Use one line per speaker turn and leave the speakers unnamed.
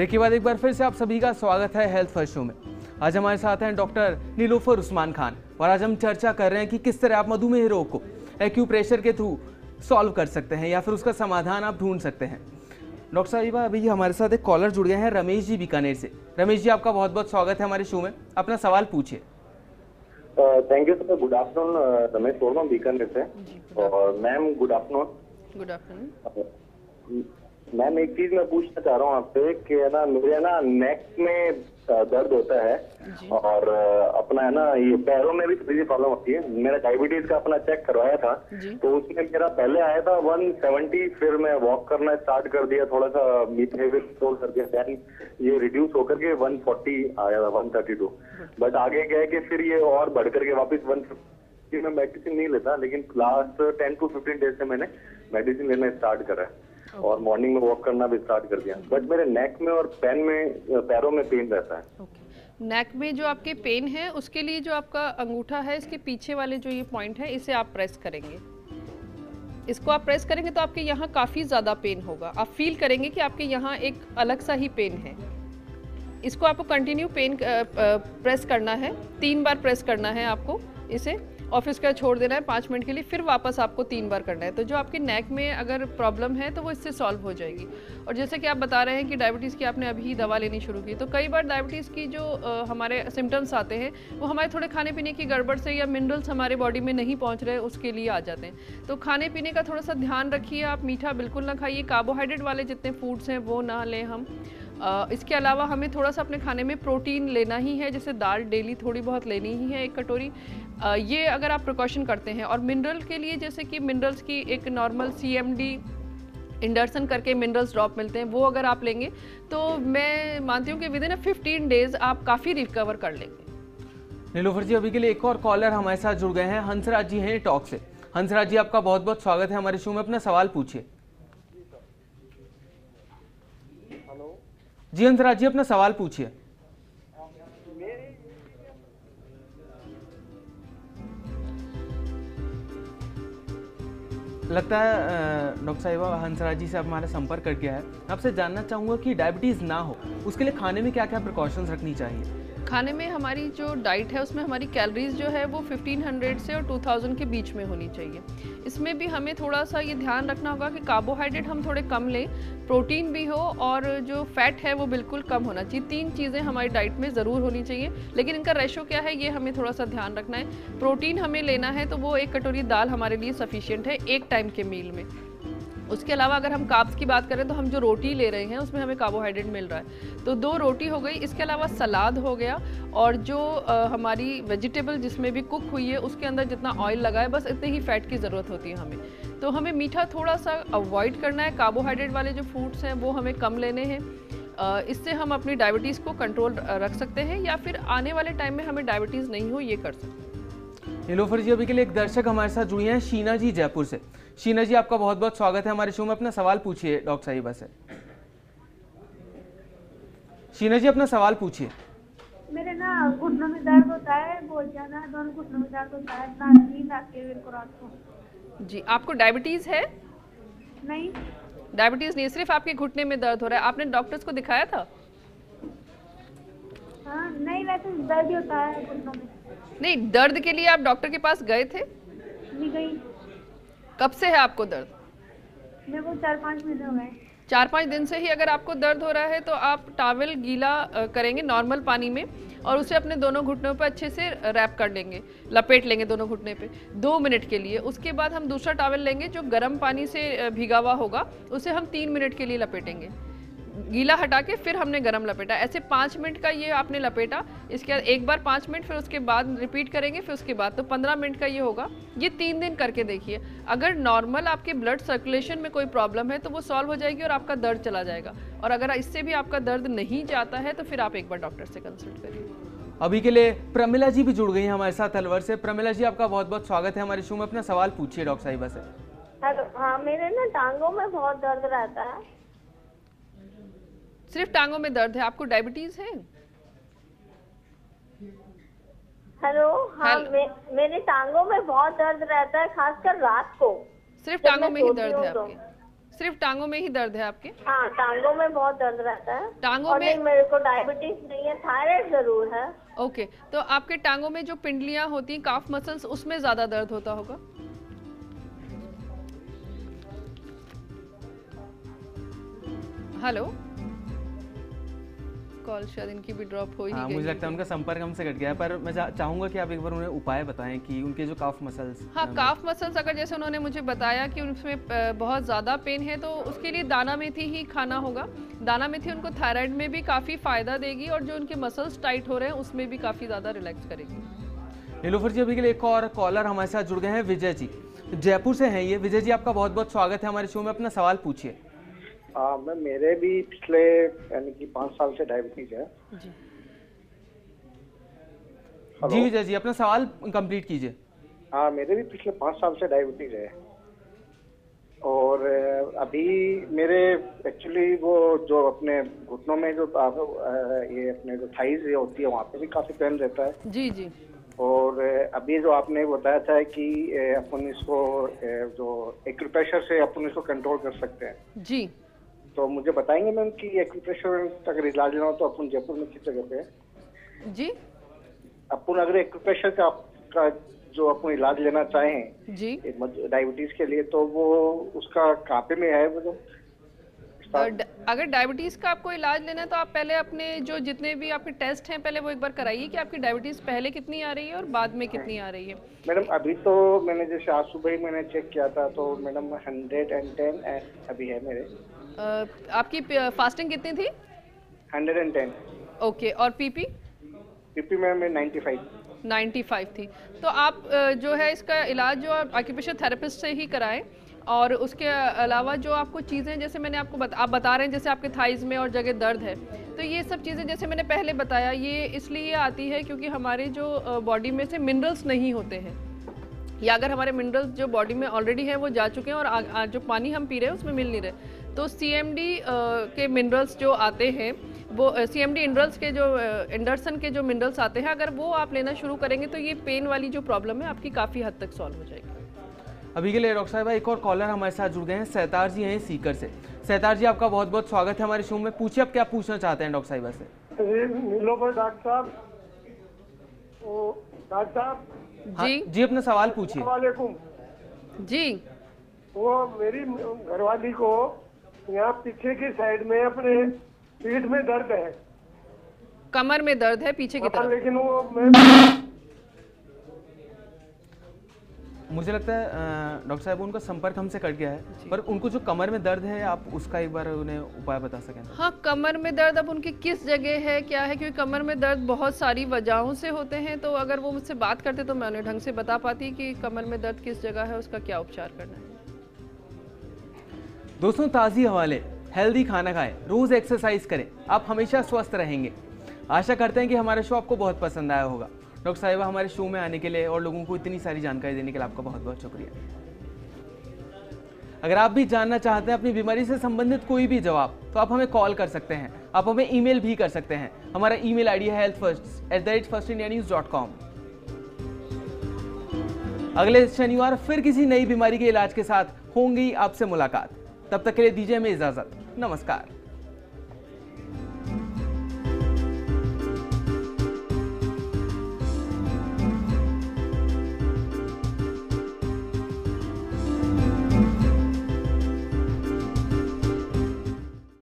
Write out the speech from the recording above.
Break के बाद एक बार फिर से आप सभी का स्वागत है हेल्थ फर्स्ट शो में। आज हमारे साथ हैं डॉक्टर नीलोफर उस्मान खान और आज हम चर्चा कर रहे हैं कि किस तरह आप मधुमेह रोग को एक्यूप्रेशर के थ्रू सॉल्व कर सकते हैं या फिर उसका समाधान आप ढूंढ सकते हैं। डॉक्टर साहिबा, अभी हमारे साथ एक कॉलर जुड़ गए हैं रमेश जी बीकानेर से। रमेश जी, आपका बहुत बहुत स्वागत है हमारे शो में। अपना सवाल पूछिए।
Thank you sir. Good afternoon. Ramesh बोल रहा हूँ बीकानेर से। और ma'am good afternoon.
Good afternoon.
Ma'am एक चीज मैं पूछना चाह रहा हूँ आपसे कि है ना, मुझे ना नेक में दर्द होता है और अपना है ना ये पैरों में भी थोड़ी सी प्रॉब्लम होती है। मेरा डायबिटीज का अपना चेक करवाया था तो उसमें मेरा पहले आया था 170, फिर मैं वॉक करना स्टार्ट कर दिया, थोड़ा सा बिहेवियर कंट्रोल कर दिया, देन ये रिड्यूस होकर के 140 आया था, 132। बट आगे क्या है कि फिर ये और बढ़ करके वापस 150। मैं मेडिसिन नहीं लेता, लेकिन लास्ट 10 to 15 डेज से मैंने मेडिसिन लेना स्टार्ट करा है और मॉर्निंग में वॉक करना भी स्टार्ट कर दिया। बट मेरे नेक में और पैरों में पेन रहता है।
नेक में जो आपके पेन है उसके लिए जो आपका अंगूठा है, इसके पीछे वाले जो ये पॉइंट है, इसे आप प्रेस करेंगे। इसको आप प्रेस करेंगे तो आपके यहाँ काफ़ी ज़्यादा पेन होगा। आप फील करेंगे कि आपके यहाँ एक अलग सा ही पेन है। इसको आपको कंटिन्यू पेन प्रेस करना है, 3 बार प्रेस करना है आपको इसे, और फिर उसका छोड़ देना है 5 मिनट के लिए, फिर वापस आपको 3 बार करना है। तो जो आपके नेक में अगर प्रॉब्लम है तो वो इससे सॉल्व हो जाएगी। और जैसे कि आप बता रहे हैं कि डायबिटीज़ की आपने अभी दवा लेनी शुरू की, तो कई बार डायबिटीज़ की जो हमारे सिम्टम्स आते हैं वो हमारे थोड़े खाने पीने की गड़बड़ से या मिनरल्स हमारे बॉडी में नहीं पहुँच रहे, उसके लिए आ जाते हैं। तो खाने पीने का थोड़ा सा ध्यान रखिए। आप मीठा बिल्कुल ना खाइए, कार्बोहाइड्रेट वाले जितने फूड्स हैं वो ना लें हम। इसके अलावा हमें थोड़ा सा अपने खाने में प्रोटीन लेना ही है, जैसे दाल डेली थोड़ी बहुत लेनी ही है, 1 कटोरी। ये अगर आप प्रिकॉशन करते हैं। और मिनरल के लिए जैसे कि मिनरल्स की एक नॉर्मल CMD इंडर्सन करके मिनरल्स ड्रॉप मिलते हैं, वो अगर आप लेंगे तो मैं मानती हूँ कि विदिन 15 डेज आप काफ़ी रिकवर कर लेंगे।
नीलोफर जी, अभी के लिए एक और कॉलर हमारे साथ जुड़ गए हैं। हंसराज जी हैं टॉक से। हंसराज जी, आपका बहुत बहुत स्वागत है हमारे शो में। अपना सवाल पूछिए। जी हंसराज जी, अपना सवाल पूछिए। लगता है डॉक्टर साहिबा हंसराज जी से हमारा संपर्क कर गया है। आपसे जानना चाहूँगा कि डायबिटीज़ ना हो उसके लिए खाने में क्या क्या प्रिकॉशंस रखनी चाहिए।
खाने में हमारी जो डाइट है उसमें हमारी कैलोरीज जो है वो 1500 से और 2000 के बीच में होनी चाहिए। इसमें भी हमें थोड़ा सा ये ध्यान रखना होगा कि कार्बोहाइड्रेट हम थोड़े कम लें, प्रोटीन भी हो और जो फैट है वो बिल्कुल कम होना चाहिए। 3 चीज़ें हमारी डाइट में ज़रूर होनी चाहिए, लेकिन इनका रेशो क्या है ये हमें थोड़ा सा ध्यान रखना है। प्रोटीन हमें लेना है तो वो 1 कटोरी दाल हमारे लिए सफिशिएंट है 1 टाइम के मील में। उसके अलावा अगर हम कार्ब्स की बात करें तो हम जो रोटी ले रहे हैं उसमें हमें कार्बोहाइड्रेट मिल रहा है, तो 2 रोटी हो गई। इसके अलावा सलाद हो गया और जो हमारी वेजिटेबल जिसमें भी कुक हुई है उसके अंदर जितना ऑयल लगा है बस इतने ही फैट की ज़रूरत होती है हमें। तो हमें मीठा थोड़ा सा अवॉइड करना है। कार्बोहाइड्रेट वाले जो फूड्स हैं वो हमें कम लेने हैं। इससे हम अपनी डायबिटीज़ को कंट्रोल रख सकते हैं या फिर आने वाले टाइम में हमें डायबिटीज़ नहीं हो ये कर सकते हैं।
नीलोफर जी, अभी के लिए एक दर्शक हमारे साथ जुड़ी हैं शीना जी जयपुर से। शीना जी, आपका बहुत बहुत स्वागत है हमारे शो में। अपना सवाल पूछिए डॉक्टर साहिबा से। शीना जी, अपना सवाल पूछिए।
मेरे ना घुटनों में दर्द होता है बहुत ज्यादा, दोनों घुटनों में दर्द होता है, ना नींद आती है मेरे को रात को।
जी, आपको डायबिटीज़ है?
नहीं,
डायबिटीज़ नहीं, सिर्फ आपके घुटने में दर्द हो रहा है। आपने डॉक्टर्स को दिखाया था?
हाँ नहीं, वैसे दर्द ही होता है घुटनों में।
नहीं, दर्द के लिए आप डॉक्टर के पास गए थे?
नहीं गई।
कब से है आपको दर्द?
मेरे को 4-5 महीने हो गए।
4-5 दिन से ही अगर आपको दर्द हो रहा है तो आप टॉवल गीला करेंगे नॉर्मल पानी में और उसे अपने दोनों घुटनों पर अच्छे से रैप कर लेंगे, लपेट लेंगे दोनों घुटने पे 2 मिनट के लिए। उसके बाद हम दूसरा टॉवल लेंगे जो गर्म पानी से भिगा हुआ होगा, उसे हम 3 मिनट के लिए लपेटेंगे। गीला हटा के फिर हमने गरम लपेटा। ऐसे 5 मिनट का ये आपने लपेटा। इसके बाद एक बार 5 मिनट, फिर उसके बाद रिपीट करेंगे, फिर उसके बाद तो 15 मिनट का ये होगा। ये 3 दिन करके देखिए। अगर नॉर्मल आपके ब्लड सर्कुलेशन में कोई प्रॉब्लम है तो वो सॉल्व हो जाएगी और आपका दर्द चला जाएगा। और अगर इससे भी आपका दर्द नहीं जाता है तो फिर आप एक बार डॉक्टर से कंसल्ट करिए।
अभी के लिए प्रमिला जी भी जुड़ गई हैं हमारे साथ अलवर से। प्रमिला जी, आपका बहुत बहुत स्वागत है हमारे शो में। अपना सवाल पूछिए डॉक्टर साहिबा से।
हेलो, हाँ मेरे ना टांगों में बहुत दर्द रहता है।
सिर्फ टांगों में दर्द है? आपको डायबिटीज़ है?
हेलो, हाँ मेरे टांगों में बहुत दर्द रहता है, खासकर रात को।
सिर्फ टांगों में ही दर्द है आपके? सिर्फ टांगों में ही दर्द है आपके?
हाँ, टांगों में बहुत दर्द रहता है।
टांगों
और
में?
नहीं, मेरे को डायबिटीज नहीं है, थायराइड जरूर है।
ओके, तो आपके टांगों में जो पिंडलियां होती हैं, काफ मसल्स, उसमें ज्यादा दर्द होता होगा। हेलो, कॉल शायद इनकी भी ड्रॉप हो ही गई।
मुझे लगता है उनका संपर्क हमसे कट गया है, पर मैं चाहूंगा कि आप एक बार उन्हें उपाय बताएं कि उनके जो काफ मसल्स।
हाँ, काफ मसल्स अगर जैसे उन्होंने मुझे बताया कि उनमें बहुत ज़्यादा पेन है, तो उसके लिए दाना मेथी ही खाना होगा। दाना मेथी उनको थायराइड में भी काफ़ी फ़ायदा देगी और जो उनके मसल्स टाइट हो रहे हैं उसमें भी काफ़ी ज़्यादा रिलैक्स करेगी।
नीलोफर जी, अभी के लिए एक और कॉलर हमारे साथ जुड़ गए हैं, विजय जी, जयपुर से हैं ये। विजय जी, आपका बहुत बहुत स्वागत है हमारे शो में, अपना सवाल पूछिए।
मैं मेरे भी पिछले यानी कि 5 साल से डायबिटीज है
जी।
जी विजय जी, अपना सवाल कंप्लीट कीजिए।
हाँ, मेरे भी पिछले 5 साल से डायबिटीज है और अभी मेरे एक्चुअली वो जो अपने घुटनों में जो ये अपने जो थाइज ये होती है वहाँ पे भी काफी पेन रहता है।
जी जी।
और अभी जो आपने बताया था कि अपन इसको जो एक्यूप्रेशर से अपन इसको कंट्रोल कर सकते हैं।
जी।
तो मुझे बताएंगे मैम कि एक्यूप्रेशर अगर इलाज लेना हो तो अपन जयपुर में किस जगह पे है?
जी,
अपन अगर एक्यूप्रेशर का जो अपन इलाज लेना चाहें
जी,
डायबिटीज के लिए, तो वो उसका कहाँ पे में है वो जो
अगर डायबिटीज़ का आपको इलाज लेना है तो आप पहले अपने जो जितने भी आपके टेस्ट हैं पहले वो एक बार कराइए कि आपकी डायबिटीज़ पहले कितनी आ रही है और बाद में कितनी आ रही है।
मैडम अभी तो मैंने जैसे आज सुबह ही मैंने चेक किया था तो मैडम 110 अभी है मेरे।
आपकी फास्टिंग कितनी थी?
110।
ओके, और पीपी?
पीपी में
95 थी। तो आप जो है इसका इलाज जो ऑक्यूपेशनल थेरेपिस्ट से ही कराएं। और उसके अलावा जो आपको चीज़ें जैसे मैंने आपको आप बता रहे हैं जैसे आपके थाइज में और जगह दर्द है, तो ये सब चीज़ें जैसे मैंने पहले बताया ये इसलिए आती है क्योंकि हमारे जो बॉडी में से मिनरल्स नहीं होते हैं, या अगर हमारे मिनरल्स जो बॉडी में ऑलरेडी हैं वो जा चुके हैं और जो पानी हम पी रहे हैं उसमें मिल नहीं रहे, तो CMD के मिनरल्स जो आते हैं वो CMD इंडल्स के जो एंडरसन के जो मिनरल्स आते हैं, अगर वो आप लेना शुरू करेंगे तो ये पेन वाली जो प्रॉब्लम है आपकी काफ़ी हद तक सॉल्व हो जाएगी।
अभी के लिए डॉक्टर साहिबा एक और कॉलर हमारे साथ जुड़ गए हैं, सहतार जी हैं सीकर से। सहतार जी, आपका बहुत बहुत स्वागत है हमारे शो में। पूछिए आप क्या पूछना चाहते हैं डॉक्टर साहिबा से।
नीलोफर डॉक्टर साहब, डॉक्टर साहब
जी
जी, अपना सवाल पूछिए।
वालेकुम
जी।
वो मेरी घरवाली को यहाँ पीछे की साइड में अपने पीठ में दर्द है,
कमर में दर्द है पीछे की तरफ,
लेकिन वो
मुझे लगता है डॉक्टर साहब उनका संपर्क हमसे कट गया है, पर उनको जो कमर में दर्द है आप उसका एक बार उन्हें उपाय बता सकें।
हाँ, कमर में दर्द अब उनकी किस जगह है क्या है, क्योंकि कमर में दर्द बहुत सारी वजहों से होते हैं, तो अगर वो मुझसे बात करते तो मैं उन्हें ढंग से बता पाती कि कमर में दर्द किस जगह है, उसका क्या उपचार करना है।
दोस्तों, ताज़ी हवाले, हेल्दी खाना खाएं, रोज एक्सरसाइज करें, आप हमेशा स्वस्थ रहेंगे। आशा करते हैं कि हमारा शो आपको बहुत पसंद आया होगा। डॉक्टर साहिबा, हमारे शो में आने के लिए और लोगों को इतनी सारी जानकारी देने के लिए आपका बहुत बहुत शुक्रिया। अगर आप भी जानना चाहते हैं अपनी बीमारी से संबंधित कोई भी जवाब, तो आप हमें कॉल कर सकते हैं, आप हमें ईमेल भी कर सकते हैं। हमारा ईमेल आईडी है healthfirst@firstindianews.com। अगले शनिवार फिर किसी नई बीमारी के इलाज के साथ होंगी आपसे मुलाकात। तब तक के लिए दीजिए हमें इजाजत। नमस्कार।